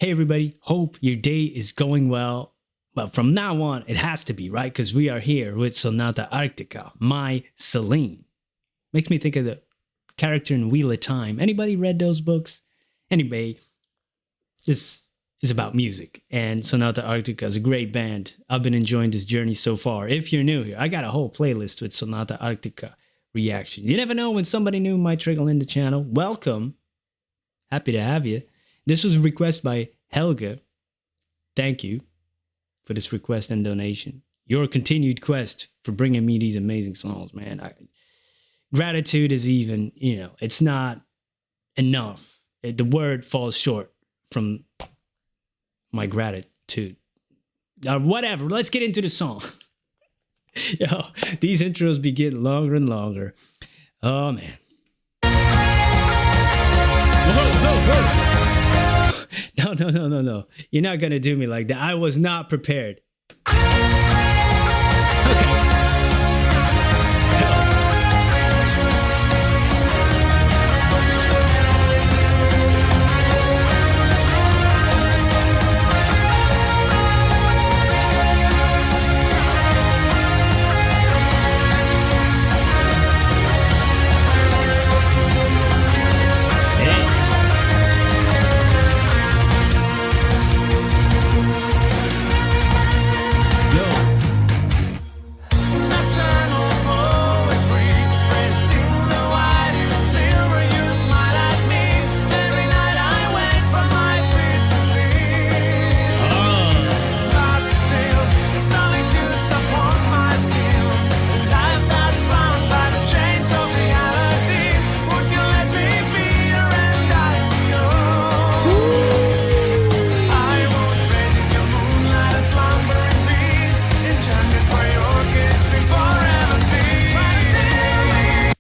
Hey everybody, hope your day is going well. Well, from now on, it has to be, right? Because we are here with Sonata Arctica, my Selene. Makes me think of the character in Wheel of Time. Anybody read those books? Anyway, this is about music, and Sonata Arctica is a great band. I've been enjoying this journey so far. If you're new here, I got a whole playlist with Sonata Arctica reactions. You never know when somebody new might trickle in the channel. Welcome. Happy to have you. This was a request by Helga. Thank you for this request and donation. Your continued quest for bringing me these amazing songs, man. Gratitude is even, it's not enough. The word falls short from my gratitude. Whatever, let's get into the song. Yo, these intros be getting longer and longer. Oh, man. Whoa. No. You're not going to do me like that. I was not prepared. Okay.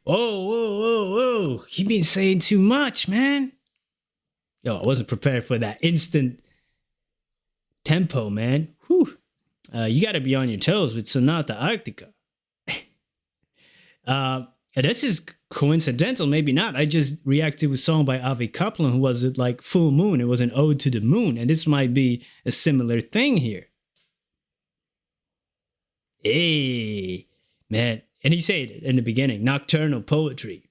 Whoa. You been saying too much, man. Yo, I wasn't prepared for that instant tempo, man. Whew. You got to be on your toes with Sonata Arctica. This is coincidental, maybe not. I just reacted to a song by Avi Kaplan, who was like Full Moon. It was an ode to the moon, and this might be a similar thing here. Hey, man. And he said in the beginning, nocturnal poetry.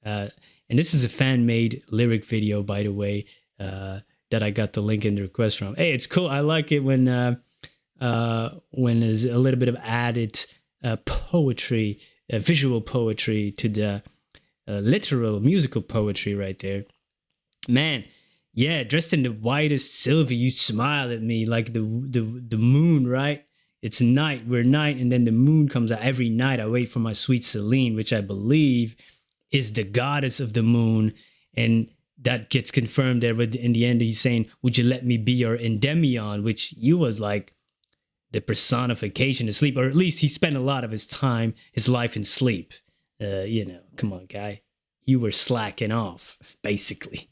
And this is a fan-made lyric video, by the way, that I got the link in the request from. Hey, it's cool. I like it when there's a little bit of added poetry, visual poetry to the literal musical poetry right there. Man, yeah, dressed in the whitest silver, you smile at me like the moon, right? It's night, we're night, and then the moon comes out. Every night I wait for my sweet Selene, which I believe is the goddess of the moon. And that gets confirmed there in the end. He's saying, would you let me be your Endymion, which you was like the personification of sleep, or at least he spent a lot of his time, his life in sleep. Come on, guy. You were slacking off, basically.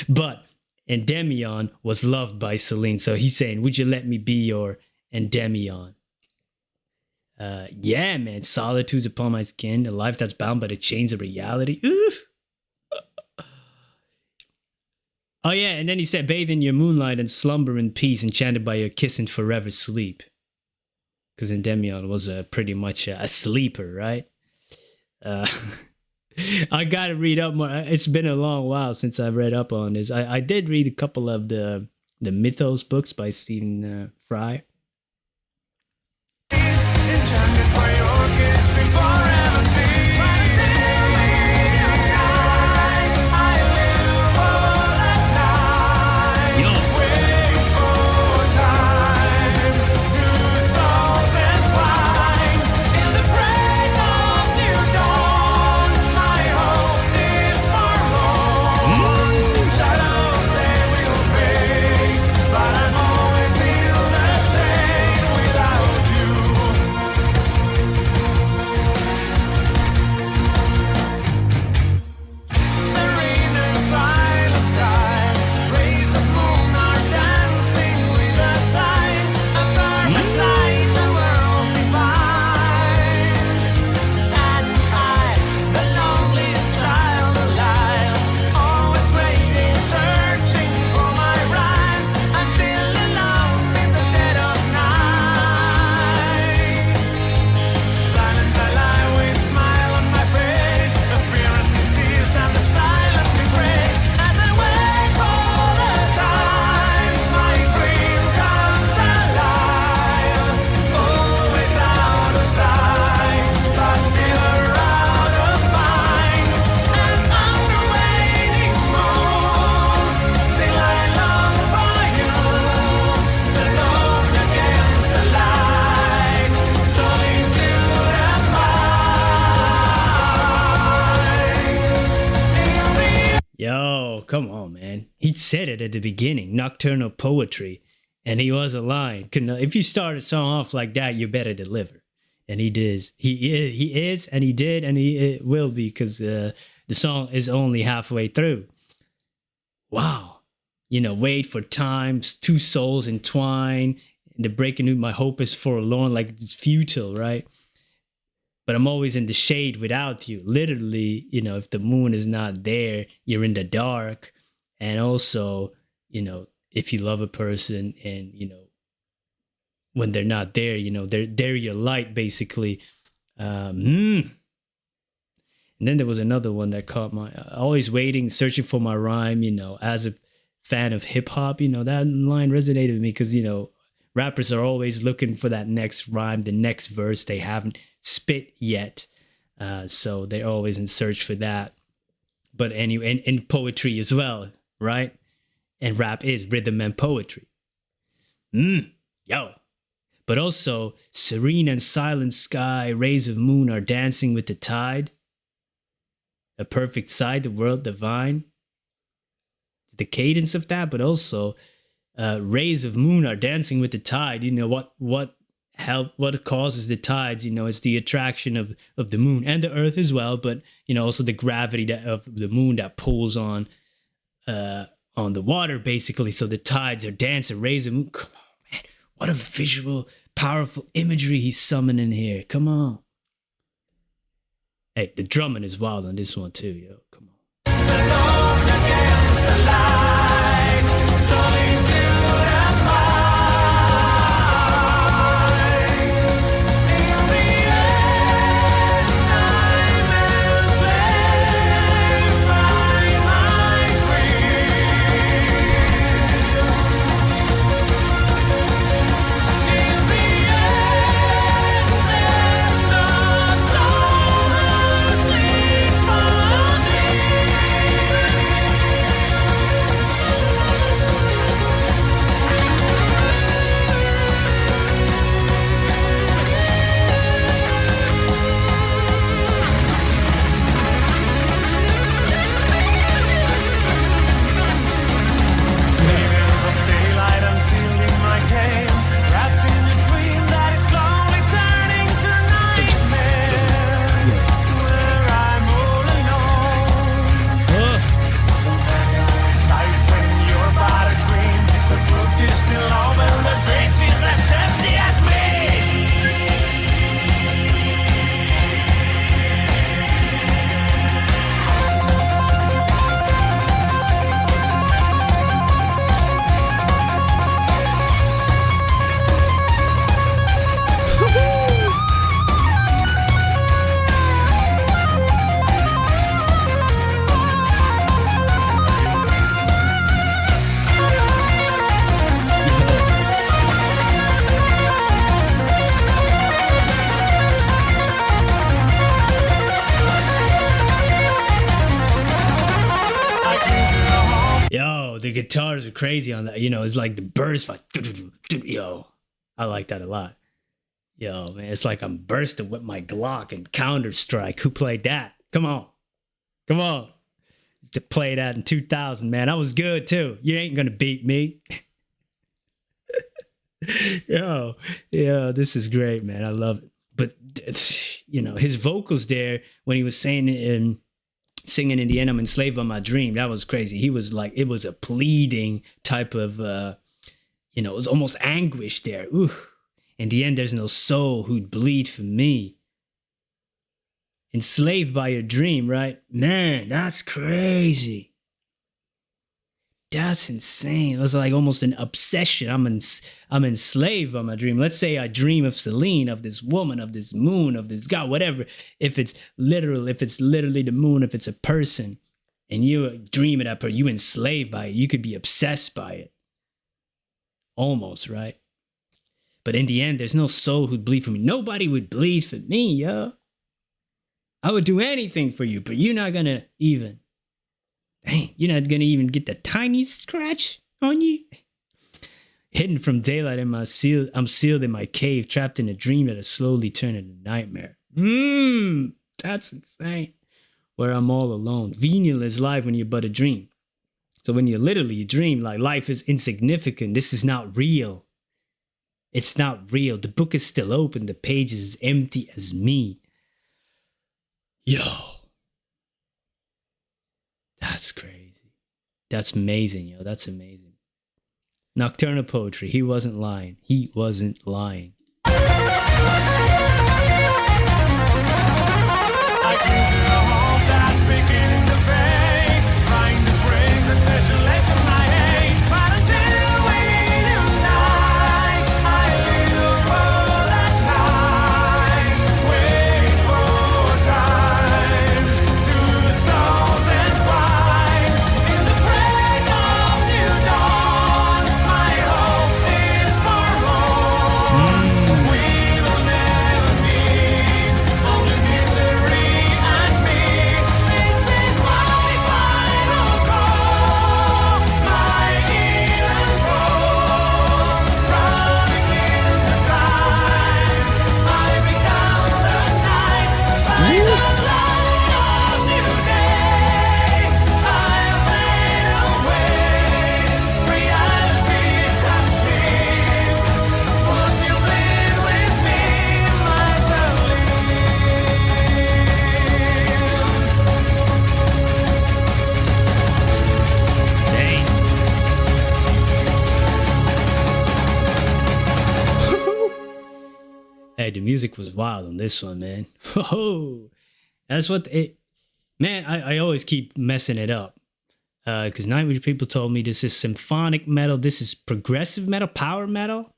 But Endymion was loved by Selene. So he's saying, would you let me be your Endymion? Yeah, man. Solitude's upon my skin, a life that's bound by the chains of reality. Oof. Oh, yeah, and then he said, bathe in your moonlight and slumber in peace, enchanted by your kiss and forever sleep. Because Endymion was pretty much a sleeper, right? I gotta read up more. It's been a long while since I've read up on this. I did read a couple of the Mythos books by Stephen Fry. Enchanted by your kiss and forever sleep. said it at the beginning, nocturnal poetry, and he was a line. If you start a song off like that, you better deliver. And he did. He is, and he did, and he will be, because the song is only halfway through. Wow. Wait for times, two souls entwine, the breaking new, my hope is forlorn, like it's futile, right? But I'm always in the shade without you. Literally, if the moon is not there, you're in the dark. And also, if you love a person and, when they're not there, they're your light, basically. And then there was another one that caught my, always waiting, searching for my rhyme, as a fan of hip hop, that line resonated with me because, rappers are always looking for that next rhyme, the next verse they haven't spit yet. So they're always in search for that. But anyway, and poetry as well, right? And rap is rhythm and poetry. Yo. But also, serene and silent sky, rays of moon are dancing with the tide. A perfect sight, the world divine. The cadence of that, but also rays of moon are dancing with the tide. What causes the tides? It's the attraction of the moon and the earth as well, but also the gravity of the moon that pulls on the water, basically. So the tides are dancing, rays of moon. Come on, man! What a visual, powerful imagery he's summoning here. Come on. Hey, the drumming is wild on this one too, yo. Come on. The guitars are crazy on that. It's like the burst, like, yo, I like that a lot. Yo, man, it's like I'm bursting with my Glock and Counter-Strike. Who played that? Come on. To play that in 2000, man. I was good too. You ain't gonna beat me. Yo, this is great, man. I love it. But his vocals there when he was saying it in singing in the end, I'm enslaved by my dream. That was crazy. He was like, it was a pleading type of, it was almost anguish there. Ooh. In the end, there's no soul who'd bleed for me. Enslaved by your dream, right? Man, that's crazy. That's insane. That's like almost an obsession. I'm enslaved by my dream. Let's say I dream of Selene, of this woman, of this moon, of this god, whatever. If it's literal, if it's literally the moon, if it's a person, and you dream it up, or you enslaved by it, you could be obsessed by it. Almost, right? But in the end, there's no soul who'd bleed for me. Nobody would bleed for me, yo. I would do anything for you, but you're not gonna even. Dang, you're not gonna even get the tiniest scratch on you. Hidden from daylight I'm sealed in my cave, trapped in a dream that has slowly turned into a nightmare. That's insane. Where I'm all alone. Venial is live when you're but a dream. So when you literally dream like life is insignificant, this is not real. It's not real. The book is still open. The page is as empty as me. Yo, that's crazy. That's amazing, yo. That's amazing. Nocturnal poetry. He wasn't lying. He wasn't lying. I cling to a home that's beginning to fade, trying to bring the desolation I hate. But until we unite, I live for that night. Wait for time to souls entwine. In the break of new dawn, my hope is for all. We will never meet, only misery and me. This is my final call, my heel and fall. Drowning into time, I become the night. By the light of new day, I'll fade away. Reality cuts me. Would you bleed with me, my Selene? Dang. Hey, the music was wild on this one, man. Whoa. That's what it, man, I always keep messing it up. Because Nightwish people told me this is symphonic metal, this is progressive metal, power metal.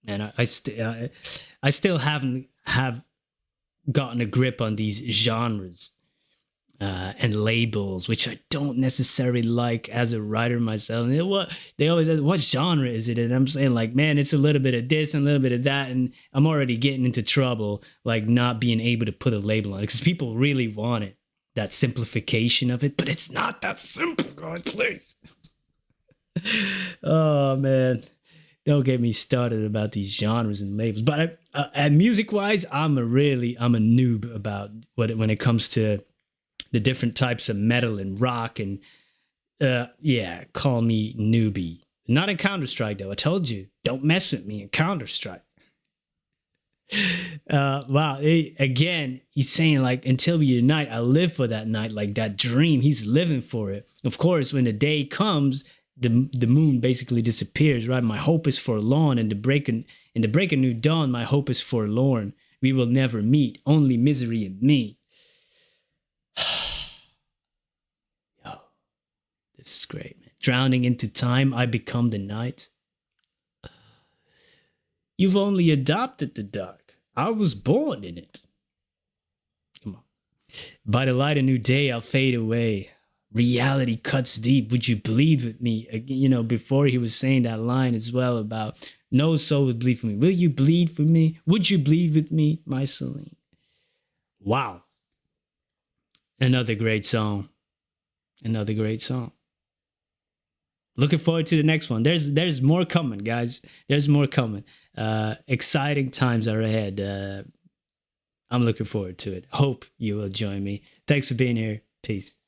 And I still haven't have gotten a grip on these genres and labels, which I don't necessarily like as a writer myself. And they always ask, what genre is it? And I'm saying like, man, it's a little bit of this and a little bit of that. And I'm already getting into trouble, like not being able to put a label on it because people really want it, that simplification of it. But it's not that simple, guys, please. Oh, man. Don't get me started about these genres and labels. But music wise, I'm a noob about when it comes to the different types of metal and rock and yeah, call me newbie. Not in Counter-Strike though. I told you, don't mess with me in Counter-Strike. Wow. Again, he's saying like, until we unite, I live for that night, like that dream. He's living for it. Of course, when the day comes, the moon basically disappears, right? My hope is forlorn, and in the break of new dawn, my hope is forlorn. We will never meet, only misery and me. Yo, this is great, man. Drowning into time, I become the night. You've only adopted the dark. I was born in it. Come on. By the light of new day, I'll fade away. Reality cuts deep. Would you bleed with me? You know, before he was saying that line as well about no soul would bleed for me. Will you bleed for me? Would you bleed with me, my Selene? Wow. Another great song. Another great song. Looking forward to the next one. There's more coming, guys. There's more coming. Exciting times are ahead. I'm looking forward to it. Hope you will join me. Thanks for being here. Peace.